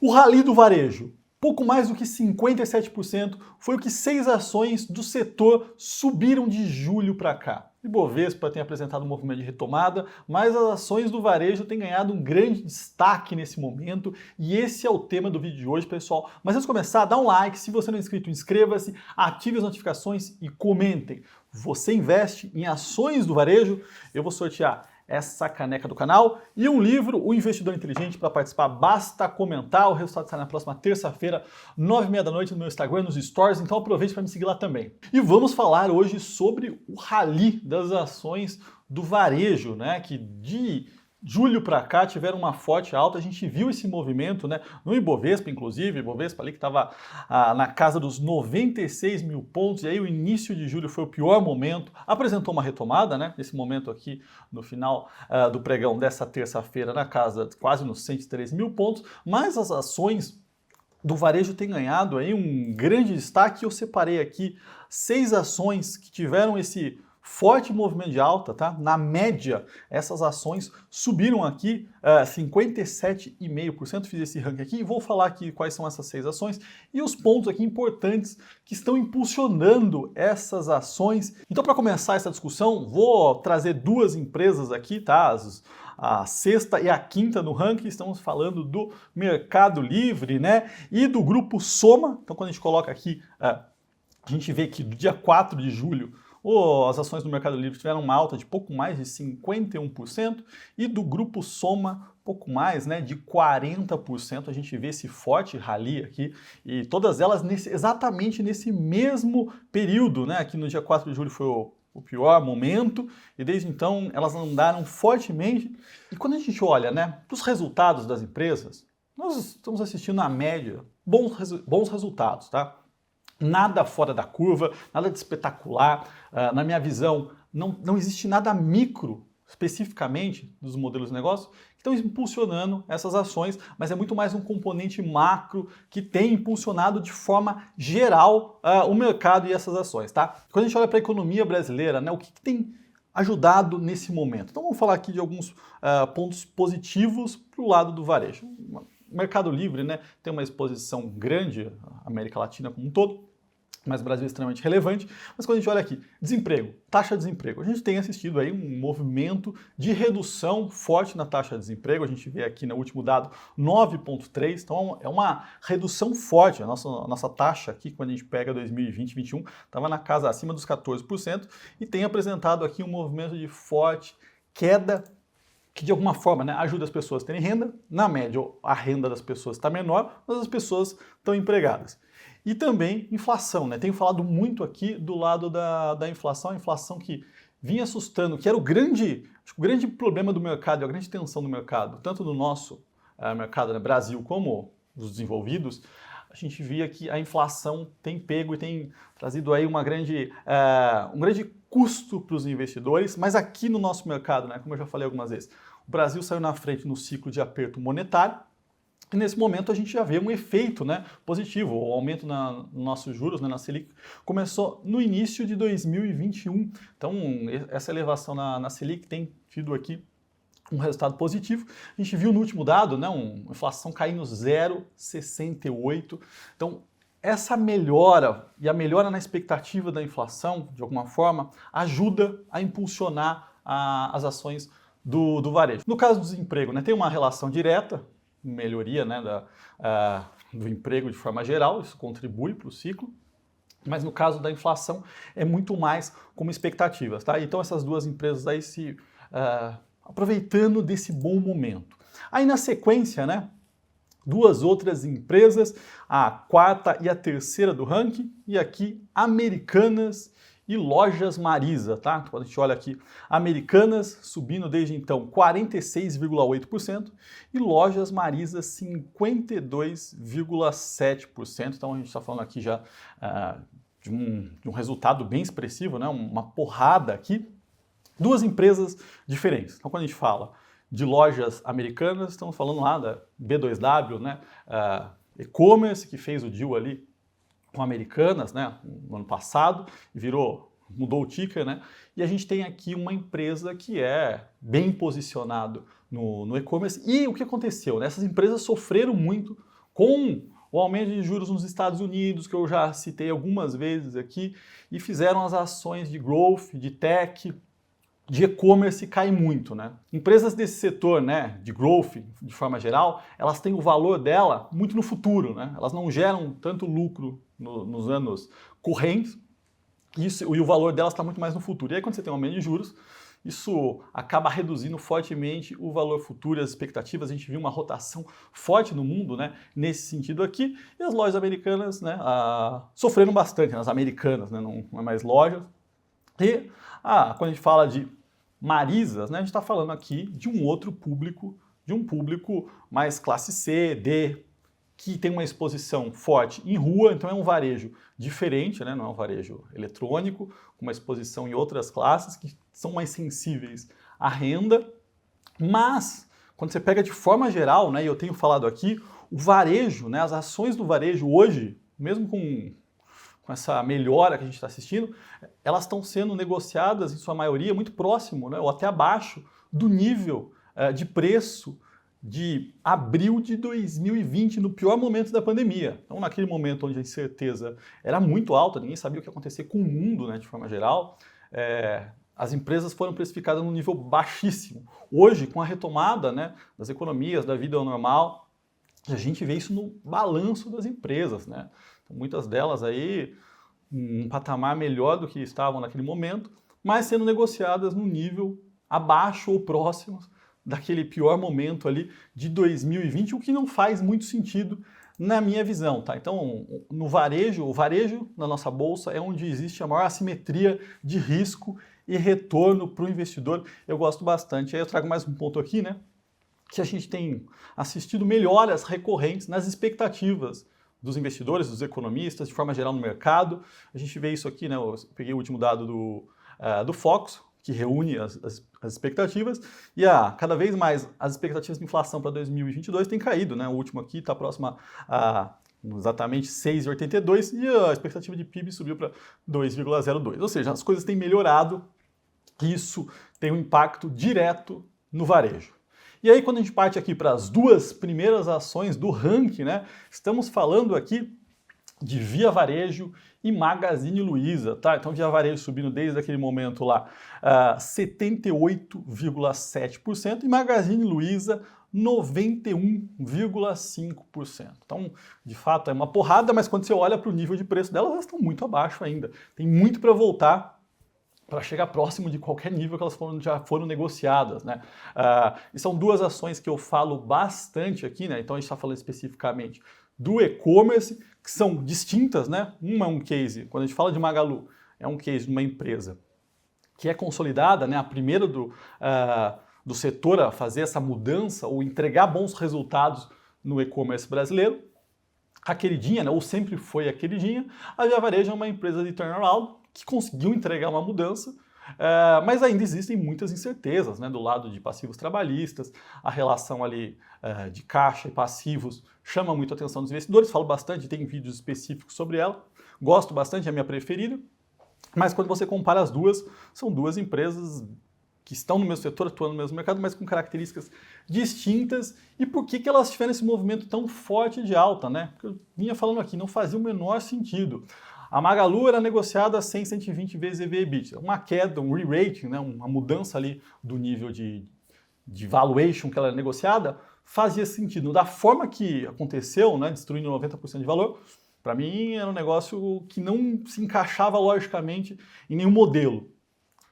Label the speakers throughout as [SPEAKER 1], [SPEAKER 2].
[SPEAKER 1] O rally do varejo, pouco mais do que 57%, foi o que 6 ações do setor subiram de julho para cá. Ibovespa tem apresentado um movimento de retomada, mas as ações do varejo têm ganhado um grande destaque nesse momento e esse é o tema do vídeo de hoje, pessoal. Mas antes de começar, dá um like, se você não é inscrito, inscreva-se, ative as notificações e comentem. Você investe em ações do varejo? Eu vou sortear essa caneca do canal e um livro, O Investidor Inteligente. Para participar, basta comentar. O resultado sai na próxima terça-feira, 9h30 da noite, no meu Instagram, nos Stories, então aproveite para me seguir lá também. E vamos falar hoje sobre o rally das ações do varejo, né, que de julho para cá tiveram uma forte alta. A gente viu esse movimento, né, no Ibovespa, inclusive, Ibovespa ali que estava na casa dos 96 mil pontos, e aí o início de julho foi o pior momento, apresentou uma retomada, né, nesse momento aqui no final do pregão dessa terça-feira, na casa quase nos 103 mil pontos, mas as ações do varejo têm ganhado aí um grande destaque. Eu separei aqui 6 ações que tiveram esse forte movimento de alta, tá? Na média, essas ações subiram aqui 57,5%. Fiz esse ranking aqui e vou falar aqui quais são essas 6 ações e os pontos aqui importantes que estão impulsionando essas ações. Então, para começar essa discussão, vou trazer 2 empresas aqui, tá? A sexta e a quinta no ranking. Estamos falando do Mercado Livre, né? E do grupo Soma. Então, quando a gente coloca aqui, a gente vê que do dia 4 de julho, as ações do Mercado Livre tiveram uma alta de pouco mais de 51% e do grupo Soma pouco mais, né, de 40%. A gente vê esse forte rally aqui e todas elas exatamente nesse mesmo período, né? Aqui no dia 4 de julho foi o pior momento e desde então elas andaram fortemente. E quando a gente olha, né, para os resultados das empresas, nós estamos assistindo na média bons resultados, tá? Nada fora da curva, nada de espetacular. Na minha visão, não existe nada micro, especificamente, dos modelos de negócio, que estão impulsionando essas ações, mas é muito mais um componente macro que tem impulsionado de forma geral o mercado e essas ações, tá? Quando a gente olha para a economia brasileira, né, o que tem ajudado nesse momento? Então vamos falar aqui de alguns pontos positivos para o lado do varejo. O Mercado Livre, né, tem uma exposição grande, a América Latina como um todo, mas o Brasil é extremamente relevante. Mas quando a gente olha aqui, desemprego, taxa de desemprego, a gente tem assistido aí um movimento de redução forte na taxa de desemprego. A gente vê aqui no último dado 9,3, então é uma redução forte. A nossa taxa aqui, quando a gente pega 2020 e 2021, estava na casa acima dos 14% e tem apresentado aqui um movimento de forte queda que de alguma forma, né, ajuda as pessoas a terem renda. Na média, a renda das pessoas está menor, mas as pessoas estão empregadas. E também inflação, né? Tenho falado muito aqui do lado da inflação, a inflação que vinha assustando, que era o grande problema do mercado, a grande tensão do mercado, tanto no nosso mercado, né, Brasil, como os desenvolvidos. A gente via que a inflação tem pego e tem trazido aí um grande custo para os investidores, mas aqui no nosso mercado, né, como eu já falei algumas vezes, o Brasil saiu na frente no ciclo de aperto monetário e nesse momento a gente já vê um efeito, né, positivo. O aumento nos nossos juros, né, na Selic, começou no início de 2021. Então essa elevação na Selic tem tido aqui um resultado positivo. A gente viu no último dado, né, uma inflação caindo 0,68. Então, essa melhora e a melhora na expectativa da inflação, de alguma forma, ajuda a impulsionar as ações do varejo. No caso do desemprego, né, tem uma relação direta, melhoria, né, do emprego de forma geral, isso contribui para o ciclo. Mas no caso da inflação é muito mais como expectativas, tá? Então essas 2 empresas aí aproveitando desse bom momento. Aí na sequência, né, 2 outras empresas, a quarta e a terceira do ranking, e aqui Americanas e Lojas Marisa, tá? Quando a gente olha aqui, Americanas subindo desde então 46,8% e Lojas Marisa 52,7%. Então a gente está falando aqui já de um resultado bem expressivo, né? Uma porrada aqui. 2 empresas diferentes. Então, quando a gente fala de lojas americanas, estamos falando lá da B2W, né? E-commerce, que fez o deal ali com Americanas, né? No ano passado, e mudou o ticker, né? E a gente tem aqui uma empresa que é bem posicionado no e-commerce. E o que aconteceu? Né? Essas empresas sofreram muito com o aumento de juros nos Estados Unidos, que eu já citei algumas vezes aqui, e fizeram as ações de growth, de tech, de e-commerce cair muito, né? Empresas desse setor, né, de growth, de forma geral, elas têm o valor dela muito no futuro, né? Elas não geram tanto lucro nos anos correntes, e o valor delas está muito mais no futuro. E aí quando você tem um aumento de juros, isso acaba reduzindo fortemente o valor futuro e as expectativas. A gente viu uma rotação forte no mundo, né, nesse sentido aqui. E as lojas americanas, né, sofreram bastante, as americanas, né, não é mais lojas. E quando a gente fala de Marisas, né, a gente está falando aqui de um outro público, de um público mais classe C, D, que tem uma exposição forte em rua, então é um varejo diferente, né? Não é um varejo eletrônico, com uma exposição em outras classes que são mais sensíveis à renda, mas quando você pega de forma geral, né, e eu tenho falado aqui, o varejo, né, as ações do varejo hoje, mesmo com essa melhora que a gente está assistindo, elas estão sendo negociadas, em sua maioria, muito próximo, né, ou até abaixo do nível de preço de abril de 2020, no pior momento da pandemia. Então, naquele momento onde a incerteza era muito alta, ninguém sabia o que ia acontecer com o mundo, né, de forma geral, as empresas foram precificadas num nível baixíssimo. Hoje, com a retomada, né, das economias, da vida ao normal, a gente vê isso no balanço das empresas, né? Então, muitas delas aí, um patamar melhor do que estavam naquele momento, mas sendo negociadas num nível abaixo ou próximo daquele pior momento ali de 2020, o que não faz muito sentido na minha visão, tá? Então, no varejo, o varejo na nossa bolsa é onde existe a maior assimetria de risco e retorno para o investidor. Eu gosto bastante. Aí eu trago mais um ponto aqui, né? Que a gente tem assistido melhoras recorrentes nas expectativas dos investidores, dos economistas, de forma geral no mercado. A gente vê isso aqui, né? Eu peguei o último dado do Focus, que reúne as expectativas, e cada vez mais as expectativas de inflação para 2022 têm caído, né? O último aqui está próximo a exatamente 6,82 e a expectativa de PIB subiu para 2,02. Ou seja, as coisas têm melhorado e isso tem um impacto direto no varejo. E aí, quando a gente parte aqui para as duas primeiras ações do ranking, né? Estamos falando aqui de Via Varejo e Magazine Luiza, tá? Então, Via Varejo subindo desde aquele momento lá 78,7% e Magazine Luiza 91,5%. Então, de fato, é uma porrada, mas quando você olha para o nível de preço delas, elas estão muito abaixo ainda. Tem muito para voltar para chegar próximo de qualquer nível que elas já foram negociadas, né? E são duas ações que eu falo bastante aqui, né? Então, a gente está falando especificamente do e-commerce, que são distintas, né? Uma é um case, quando a gente fala de Magalu, é um case de uma empresa que é consolidada, né? A primeira do setor a fazer essa mudança ou entregar bons resultados no e-commerce brasileiro. A queridinha, né? Ou sempre foi a queridinha. A Via Varejo é uma empresa de turnaround que conseguiu entregar uma mudança, mas ainda existem muitas incertezas, né, do lado de passivos trabalhistas, a relação ali de caixa e passivos chama muito a atenção dos investidores, falo bastante, tem vídeos específicos sobre ela, gosto bastante, é a minha preferida, mas quando você compara as duas, são duas empresas que estão no mesmo setor, atuando no mesmo mercado, mas com características distintas. E por que elas tiveram esse movimento tão forte de alta, né? Porque eu vinha falando aqui, não fazia o menor sentido. A Magalu era negociada a 120 vezes EV/EBITDA, uma queda, um re-rating, né, uma mudança ali do nível de valuation que ela era negociada, fazia sentido. Da forma que aconteceu, né, destruindo 90% de valor, para mim era um negócio que não se encaixava logicamente em nenhum modelo.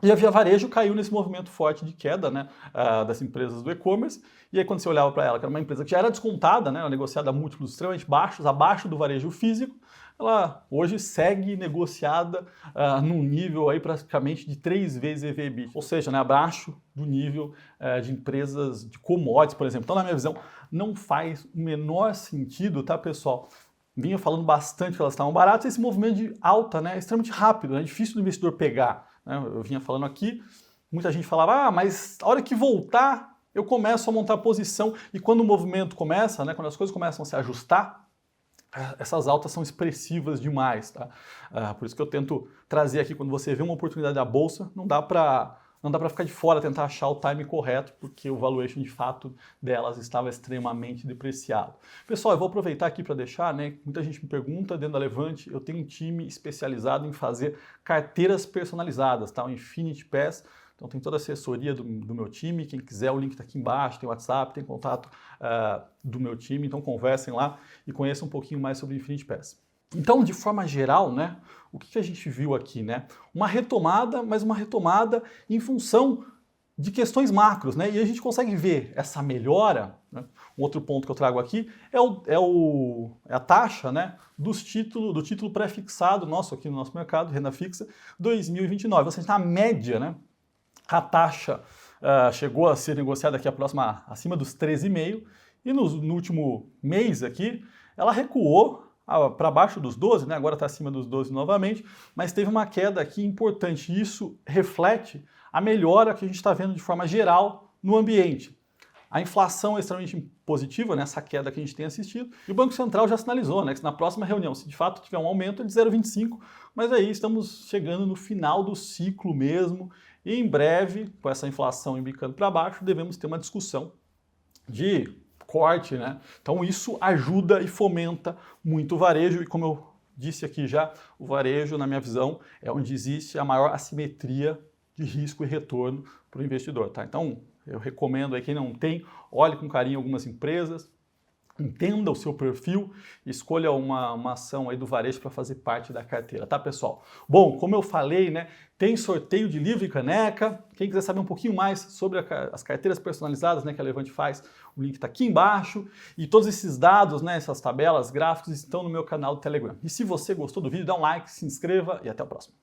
[SPEAKER 1] E a Via Varejo caiu nesse movimento forte de queda, né, das empresas do e-commerce, e aí quando você olhava para ela, que era uma empresa que já era descontada, né, negociada a múltiplos extremamente baixos, abaixo do varejo físico, ela hoje segue negociada num nível aí praticamente de 3 vezes EV/EBITDA, ou seja, né, abaixo do nível de empresas de commodities, por exemplo. Então, na minha visão, não faz o menor sentido, tá, pessoal? Vinha falando bastante que elas estavam baratas, esse movimento de alta, né, é extremamente rápido, né, é difícil do investidor pegar, né? Eu vinha falando aqui, muita gente falava, mas a hora que voltar, eu começo a montar posição, e quando o movimento começa, né, quando as coisas começam a se ajustar, essas altas são expressivas demais, tá? Por isso que eu tento trazer aqui, quando você vê uma oportunidade da bolsa, não dá para não dá para ficar de fora, tentar achar o time correto, porque o valuation de fato delas estava extremamente depreciado. Pessoal, eu vou aproveitar aqui para deixar, né, muita gente me pergunta, dentro da Levante, eu tenho um time especializado em fazer carteiras personalizadas, tá? O Infinity Pass. Então tem toda a assessoria do meu time, quem quiser o link está aqui embaixo, tem WhatsApp, tem contato do meu time, então conversem lá e conheçam um pouquinho mais sobre o Infinity Pass. Então, de forma geral, né, o que a gente viu aqui, né? Uma retomada, mas uma retomada em função de questões macros, né? E a gente consegue ver essa melhora, né? Um outro ponto que eu trago aqui é a taxa, né, do título pré-fixado nosso aqui no nosso mercado, renda fixa, 2029. Ou seja, na média, né, a taxa chegou a ser negociada aqui acima dos 13,5 e no último mês aqui ela recuou para baixo dos 12, né? Agora está acima dos 12 novamente, mas teve uma queda aqui importante e isso reflete a melhora que a gente está vendo de forma geral no ambiente. A inflação é extremamente positiva nessa queda que a gente tem assistido e o Banco Central já sinalizou, né, que na próxima reunião, se de fato tiver um aumento, é de 0,25, mas aí estamos chegando no final do ciclo mesmo e em breve, com essa inflação embicando para baixo, devemos ter uma discussão de corte, né? Então isso ajuda e fomenta muito o varejo e como eu disse aqui já, o varejo, na minha visão, é onde existe a maior assimetria de risco e retorno para o investidor, tá? Então eu recomendo aí quem não tem, olhe com carinho algumas empresas, entenda o seu perfil, escolha uma ação aí do varejo para fazer parte da carteira, tá, pessoal? Bom, como eu falei, né, tem sorteio de livro e caneca. Quem quiser saber um pouquinho mais sobre as carteiras personalizadas, né, que a Levante faz, o link está aqui embaixo. E todos esses dados, né, essas tabelas, gráficos estão no meu canal do Telegram. E se você gostou do vídeo, dá um like, se inscreva e até o próximo.